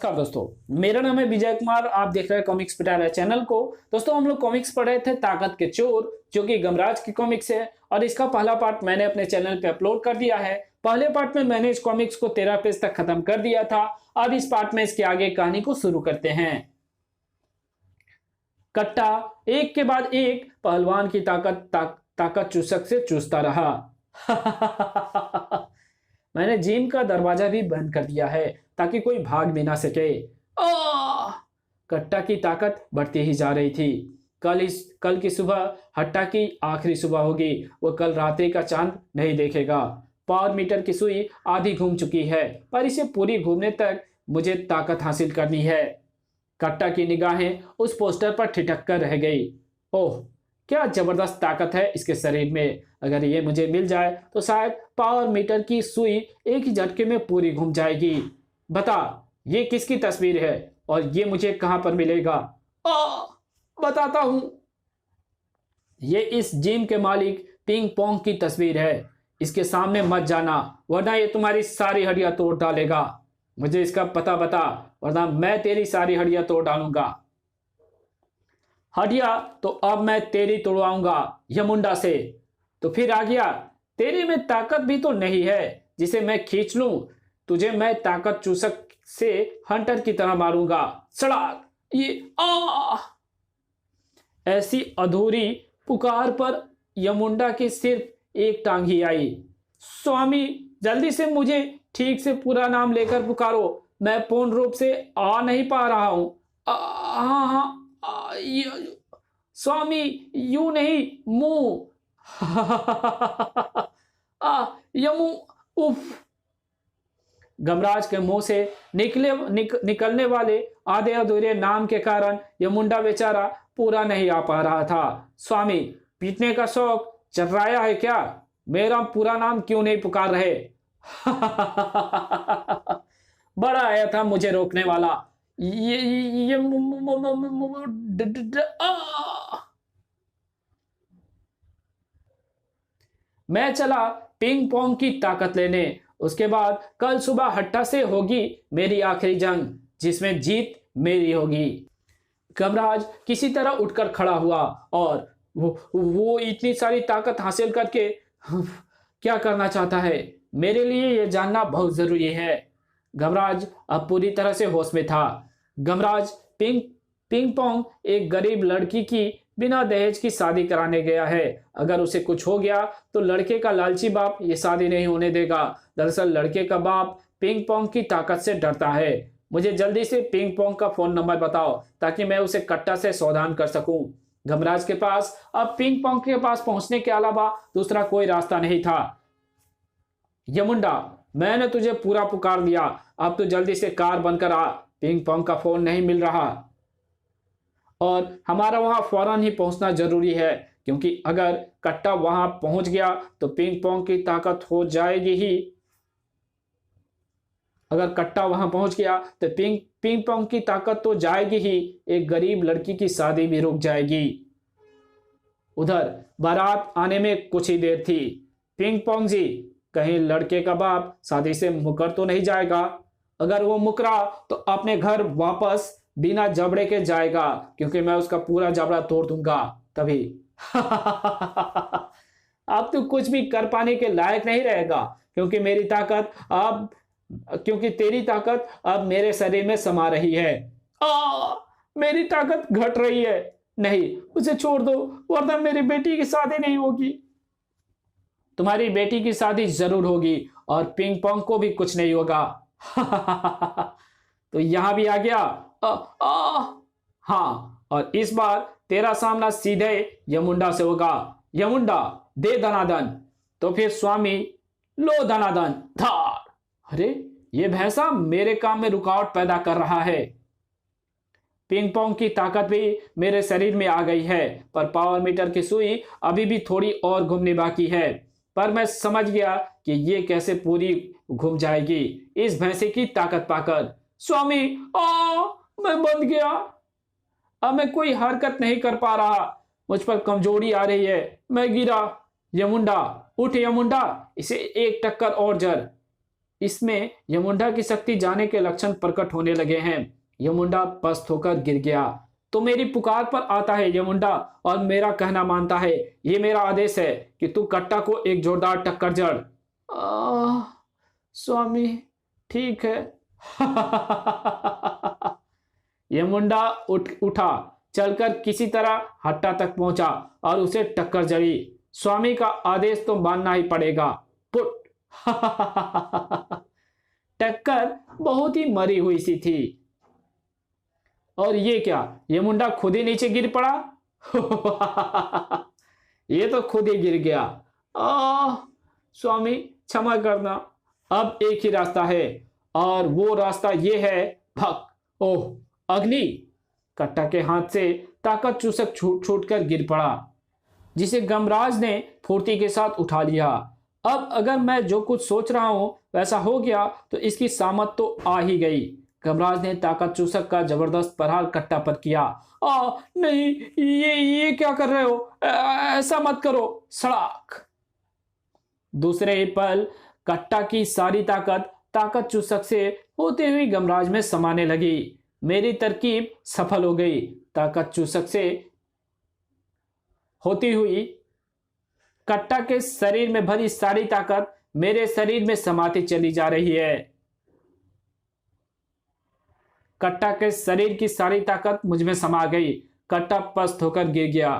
नमस्कार दोस्तों, मेरा नाम है विजय कुमार। आप देख रहे हैं कॉमिक्स पिटारा चैनल को। दोस्तों, हम लोग कॉमिक्स पढ़ रहे थे ताकत के चोर, जो कि गमराज की कॉमिक्स है और इसका पहला पार्ट मैंने अपने चैनल पे अपलोड कर दिया है। पहले पार्ट में मैंने इस कॉमिक्स को 13 पेज तक खत्म कर दिया था। अब इस पार्ट में इसके आगे कहानी को शुरू करते हैं। कट्टा एक के बाद एक पहलवान की ताकत चूसक से चूसता रहा। मैंने जिम का दरवाजा भी बंद कर दिया है ताकि कोई भाग भी ना सके। कट्टा की ताकत बढ़ती ही जा रही थी। कल की सुबह हट्टा की आखिरी सुबह होगी। वो कल रात्रि का चांद नहीं देखेगा। पावर मीटर की सुई आधी घूम चुकी है, पर इसे पूरी घूमने तक मुझे ताकत हासिल करनी है। कट्टा की निगाहें उस पोस्टर पर ठिठक कर रह गई। ओह, क्या जबरदस्त ताकत है इसके शरीर में। अगर ये मुझे मिल जाए तो शायद पावर मीटर की सुई एक ही झटके में पूरी घूम जाएगी। बता, ये किसकी तस्वीर है और ये मुझे कहां पर मिलेगा? बताता हूं। ये इस जिम के मालिक पिंग पोंग की तस्वीर है। इसके सामने मत जाना, वरना ये तुम्हारी सारी हड्डियां तोड़ डालेगा। मुझे इसका पता बता, वरना मैं तेरी सारी हड्डियां तोड़ डालूंगा। हड्डियां तो अब मैं तेरी तोड़वाऊंगा यमुंडा से। तो फिर आ गया, तेरे में ताकत भी तो नहीं है जिसे मैं खींच लूं। तुझे मैं ताकत चूसक से हंटर की तरह मारूंगा। सड़ाक, ये ऐसी अधूरी पुकार पर यमुंडा की सिर्फ एक टांग ही आई। स्वामी, जल्दी से मुझे ठीक से पूरा नाम लेकर पुकारो। मैं पूर्ण रूप से आ नहीं पा रहा हूं। हाँ, स्वामी, यू नहीं, मुंह। यमु, उफ। गमराज के मुंह से निकलने वाले आधे अधूरे नाम के कारण यमुंडा बेचारा पूरा नहीं आ पा रहा था। स्वामी, पीटने का शौक चर्राया है क्या? मेरा पूरा नाम क्यों नहीं पुकार रहे? बड़ा आया था मुझे रोकने वाला। ये मैं चला पिंग पोंग की ताकत लेने। उसके बाद कल सुबह हट्टा से होगी मेरी आखिरी जंग, जिसमें जीत मेरी होगी। गमराज किसी तरह उठकर खड़ा हुआ और वो इतनी सारी ताकत हासिल करके क्या करना चाहता है, मेरे लिए यह जानना बहुत जरूरी है। गमराज अब पूरी तरह से होश में था। गमराज पिंग पोंग एक गरीब लड़की की बिना दहेज की शादी कराने गया है। अगर उसे कुछ हो गया तो लड़के का लालची बाप ये शादी नहीं होने देगा। दरअसल लड़के का बाप पिंग पोंग की ताकत से डरता है। मुझे जल्दी से पिंग पोंग का फोन नंबर बताओ ताकि मैं उसे कट्टा से सावधान कर सकूं। गमराज के पास अब पिंग पोंग के पास पहुंचने के अलावा दूसरा कोई रास्ता नहीं था। यमुंडा, मैंने तुझे पूरा पुकार दिया, अब तो जल्दी से कार बनकर आ। पिंग पोंग का फोन नहीं मिल रहा और हमारा वहां फौरन ही पहुंचना जरूरी है, क्योंकि अगर कट्टा वहां पहुंच गया तो पिंग पोंग की ताकत हो जाएगी ही। अगर कट्टा वहां पहुंच गया तो पिंग पोंग की ताकत तो जाएगी ही, एक गरीब लड़की की शादी भी रुक जाएगी। उधर बारात आने में कुछ ही देर थी। पिंग पोंग जी, कहीं लड़के का बाप शादी से मुकर तो नहीं जाएगा? अगर वो मुकरा तो अपने घर वापस बिना जबड़े के जाएगा, क्योंकि मैं उसका पूरा जबड़ा तोड़ दूंगा तभी। अब तो कुछ भी कर पाने के लायक नहीं रहेगा, क्योंकि तेरी ताकत अब मेरे शरीर में समा रही है। मेरी ताकत घट रही है। नहीं, उसे छोड़ दो, वरना मेरी बेटी की शादी नहीं होगी। तुम्हारी बेटी की शादी जरूर होगी और पिंग पोंग को भी कुछ नहीं होगा। तो यहां भी आ गया। हाँ, और इस बार तेरा सामना सीधे यमुंडा से होगा। यमुंडा, दे धनादन। तो फिर स्वामी, लो धनादन। धार। अरे, ये भैंसा मेरे काम में रुकावट पैदा कर रहा है। पिंग पोंग की ताकत भी मेरे शरीर में आ गई है, पर पावर मीटर की सुई अभी भी थोड़ी और घूमनी बाकी है। पर मैं समझ गया कि ये कैसे पूरी घूम जाएगी इस भैंसे की ताकत पाकर। स्वामी, मैं बंध गया। अब मैं कोई हरकत नहीं कर पा रहा। मुझ पर कमजोरी आ रही है। मैं गिरा। यमुंडा, उठ यमुंडा, इसे एक टक्कर और जर। इसमें यमुंडा की शक्ति जाने के लक्षण प्रकट होने लगे हैं। यमुंडा पस्त होकर गिर गया। तो मेरी पुकार पर आता है यमुंडा और मेरा कहना मानता है। ये मेरा आदेश है कि तू कट्टा को एक जोरदार टक्कर जड़। स्वामी ठीक है। यमुंडा उठा, चलकर किसी तरह हट्टा तक पहुंचा और उसे टक्कर जड़ी। स्वामी का आदेश तो मानना ही पड़ेगा। पुट। टक्कर बहुत ही मरी हुई सी थी। और ये क्या, ये मुंडा खुद ही नीचे गिर पड़ा। ये तो खुद ही गिर गया। स्वामी क्षमा करना, अब एक ही रास्ता है और वो रास्ता ये है। भक। ओह अग्नि। कट्टा के हाथ से ताकत चूसक छूट कर गिर पड़ा, जिसे गमराज ने फुर्ती के साथ उठा लिया। अब अगर मैं जो कुछ सोच रहा हूं वैसा हो गया तो इसकी सामत तो आ ही गई। गमराज ने ताकत चूसक का जबरदस्त प्रहार कट्टा पर किया। नहीं, ये क्या कर रहे हो? ऐसा मत करो। सड़ाक। दूसरे ही पल कट्टा की सारी ताकत चूसक से होते हुए गमराज में समाने लगी। मेरी तरकीब सफल हो गई। ताकत चूसक से होती हुई कट्टा के शरीर में भरी सारी ताकत मेरे शरीर में समाती चली जा रही है। कट्टा के शरीर की सारी ताकत मुझ में समा गई। कट्टा पस्त होकर गिर गया।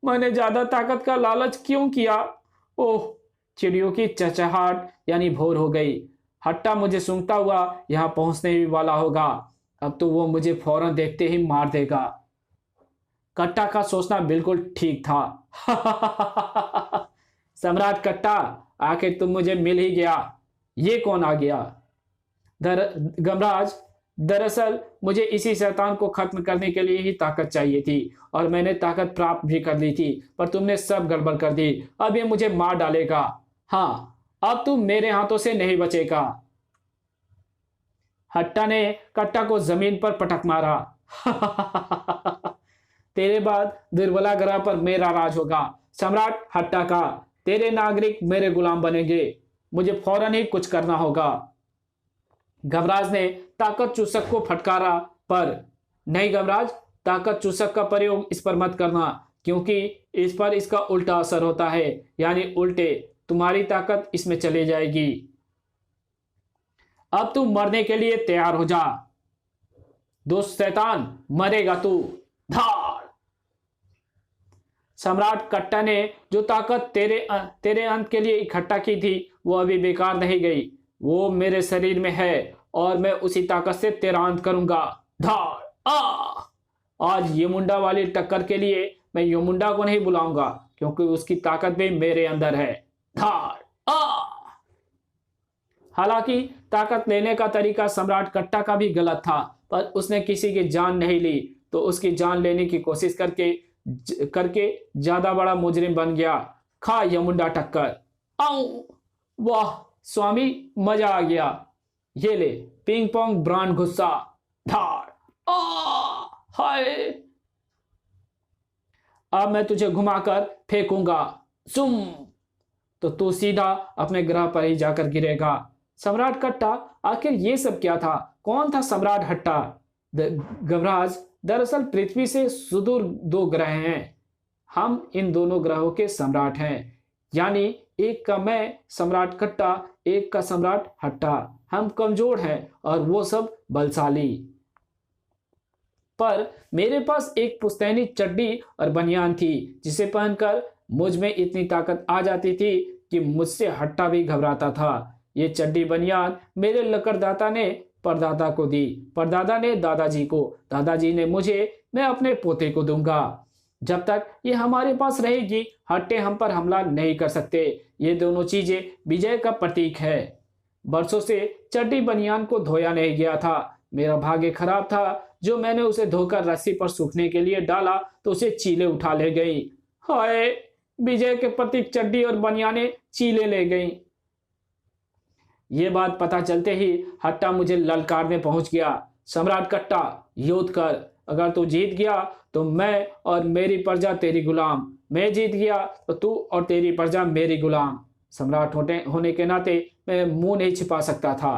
मैंने ज्यादा ताकत का लालच क्यों किया? ओह, चिड़ियों की चहचहाट यानी भोर हो गई। हट्टा मुझे सूंघता हुआ यहां पहुंचने ही वाला होगा। अब तो वो मुझे फौरन देखते ही मार देगा। कट्टा का सोचना बिल्कुल ठीक था। सम्राट कट्टा, आखिर तुम मुझे मिल ही गया। ये कौन आ गया? गमराज, दरअसल मुझे इसी शैतान को खत्म करने के लिए ही ताकत चाहिए थी और मैंने ताकत प्राप्त भी कर ली थी, पर तुमने सब गड़बड़ कर दी। अब ये मुझे मार डालेगा। हाँ, अब तुम मेरे हाथों से नहीं बचेगा। हट्टा ने कट्टा को जमीन पर पटक मारा। तेरे बाद दुर्बला ग्रह पर मेरा राज होगा। सम्राट हट्टा का, तेरे नागरिक मेरे गुलाम बनेंगे। मुझे फौरन ही कुछ करना होगा। गमराज ने ताकत चूसक को फटकारा, पर नहीं गमराज, ताकत चूसक का प्रयोग इस पर मत करना, क्योंकि इस पर इसका उल्टा असर होता है, यानी उल्टे तुम्हारी ताकत इसमें चली जाएगी। अब तू मरने के लिए तैयार हो जा। दोस्त शैतान, मरेगा तू। धाड़। सम्राट कट्टा ने जो ताकत तेरे अंत के लिए इकट्ठा की थी वो अभी बेकार नहीं गई। वो मेरे शरीर में है और मैं उसी ताकत से तेरा अंत करूंगा। धाड़। आज यमुंडा वाली टक्कर के लिए मैं यमुंडा को नहीं बुलाऊंगा, क्योंकि उसकी ताकत भी मेरे अंदर है। धाड़। हालांकि ताकत लेने का तरीका सम्राट कट्टा का भी गलत था, पर उसने किसी की जान नहीं ली, तो उसकी जान लेने की कोशिश करके ज्यादा बड़ा मुजरिम बन गया। खा यमुंडा टक्कर। वाह स्वामी, मजा आ गया। ये ले पिंग पोंग ब्रांड गुस्सा। धाड़। हाय। अब मैं तुझे घुमाकर फेंकूंगा। सुम। तो तू सीधा अपने ग्रह पर ही जाकर गिरेगा। सम्राट कट्टा, आखिर ये सब क्या था? कौन था सम्राट हट्टा? गमराज, दरअसल पृथ्वी से सुदूर दो ग्रह हैं। हम इन दोनों ग्रहों के सम्राट हैं, यानी एक का मैं सम्राट कट्टा, एक का सम्राट हट्टा। हम कमजोर हैं और वो सब बलशाली। पर मेरे पास एक पुश्तैनी चड्डी और बनियान थी, जिसे पहनकर मुझ में इतनी ताकत आ जाती थी कि मुझसे हट्टा भी घबराता था। ये चड्डी बनियान मेरे लकड़दाता ने परदादा को दी, परदादा ने दादाजी को, दादाजी ने मुझे, मैं अपने पोते को दूंगा। जब तक ये हमारे पास रहेगी, हट्टे हम पर हमला नहीं कर सकते। ये दोनों चीजें विजय का प्रतीक है। बरसों से चड्डी बनियान को धोया नहीं गया था। मेरा भाग्य खराब था। जो मैंने उसे धोकर रस्सी पर सूखने के लिए डाला तो उसे चीले उठा ले गई। हाय, विजय के प्रतीक चड्डी और बनियाने चीले ले गई। ये बात पता चलते ही हट्टा मुझे ललकारने पहुंच गया। सम्राट कट्टा, युद्ध कर। अगर तू जीत गया तो मैं और मेरी प्रजा तेरी गुलाम। मैं जीत गया तो तू और तेरी प्रजा मेरी गुलाम। सम्राट होने के नाते मैं मुंह नहीं छिपा सकता था,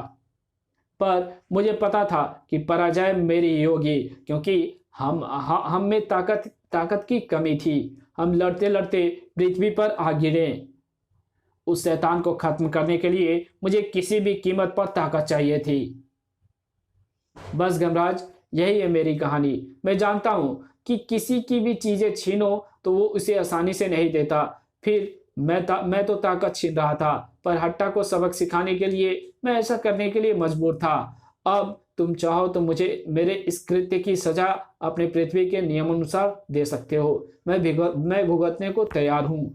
पर मुझे पता था कि पराजय मेरी ही होगी, क्योंकि हम में ताकत की कमी थी। हम लड़ते लड़ते पृथ्वी पर आ गिरे। उस शैतान को खत्म करने के लिए मुझे किसी भी कीमत पर ताकत चाहिए थी। बस गमराज, यही है मेरी कहानी। मैं जानता हूं कि किसी की भी चीजें छीनो तो वो उसे आसानी से नहीं देता। फिर मैं तो ताकत छीन रहा था, पर हट्टा को सबक सिखाने के लिए मैं ऐसा करने के लिए मजबूर था। अब तुम चाहो तो मुझे मेरे इस कृत्य की सजा अपने पृथ्वी के नियमानुसार दे सकते हो। मैं भुगतने को तैयार हूं।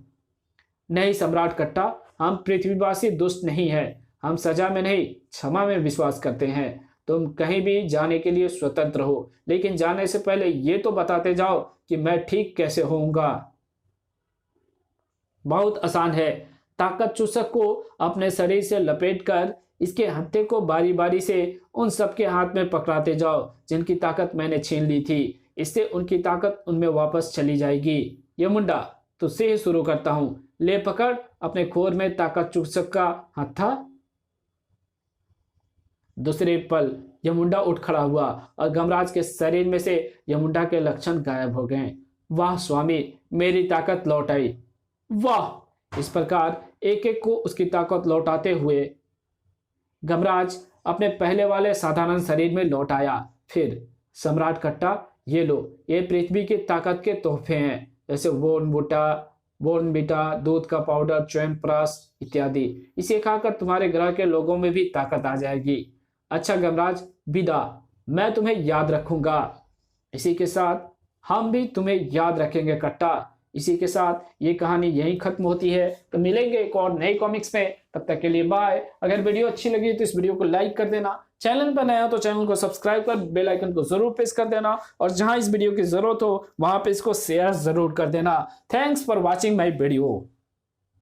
नहीं सम्राट कट्टा, हम पृथ्वीवासी दुष्ट नहीं है। हम सजा में नहीं, क्षमा में विश्वास करते हैं। तुम कहीं भी जाने के लिए स्वतंत्र हो, लेकिन जाने से पहले ये तो बताते जाओ कि मैं ठीक कैसे होऊंगा। बहुत आसान है। ताकत चूसक को अपने शरीर से लपेटकर इसके हत्थे को बारी बारी से उन सबके हाथ में पकड़ाते जाओ जिनकी ताकत मैंने छीन ली थी। इससे उनकी ताकत उनमें वापस चली जाएगी। ये मुंडा, तुझसे ही शुरू करता हूं। ले पकड़ अपने खोर में ताकत चूसक का हत्था। दूसरे पल यमुंडा उठ खड़ा हुआ और गमराज के शरीर में से यमुंडा के लक्षण गायब हो गए। वाह स्वामी, मेरी ताकत लौट आई। वाह! इस प्रकार एक एक को उसकी ताकत लौटाते हुए गमराज अपने पहले वाले साधारण शरीर में लौट आया। फिर सम्राट कट्टा, ये लो, ये पृथ्वी की ताकत के तोहफे हैं, जैसे बोर्नविटा, दूध का पाउडर, च्यवनप्राश इत्यादि। इसे खाकर तुम्हारे ग्रह के लोगों में भी ताकत आ जाएगी। अच्छा गमराज, विदा। मैं तुम्हें याद रखूंगा। इसी के साथ हम भी तुम्हें याद रखेंगे कट्टा। इसी के साथ ये कहानी यहीं खत्म होती है। तो मिलेंगे एक और नए कॉमिक्स में। तब तक के लिए बाय। अगर वीडियो अच्छी लगी तो इस वीडियो को लाइक कर देना। चैनल पर नया हो तो चैनल को सब्सक्राइब कर बेल आइकन को जरूर प्रेस कर देना, और जहां इस वीडियो की जरूरत हो वहां पे इसको शेयर जरूर कर देना। Thanks for watching my video.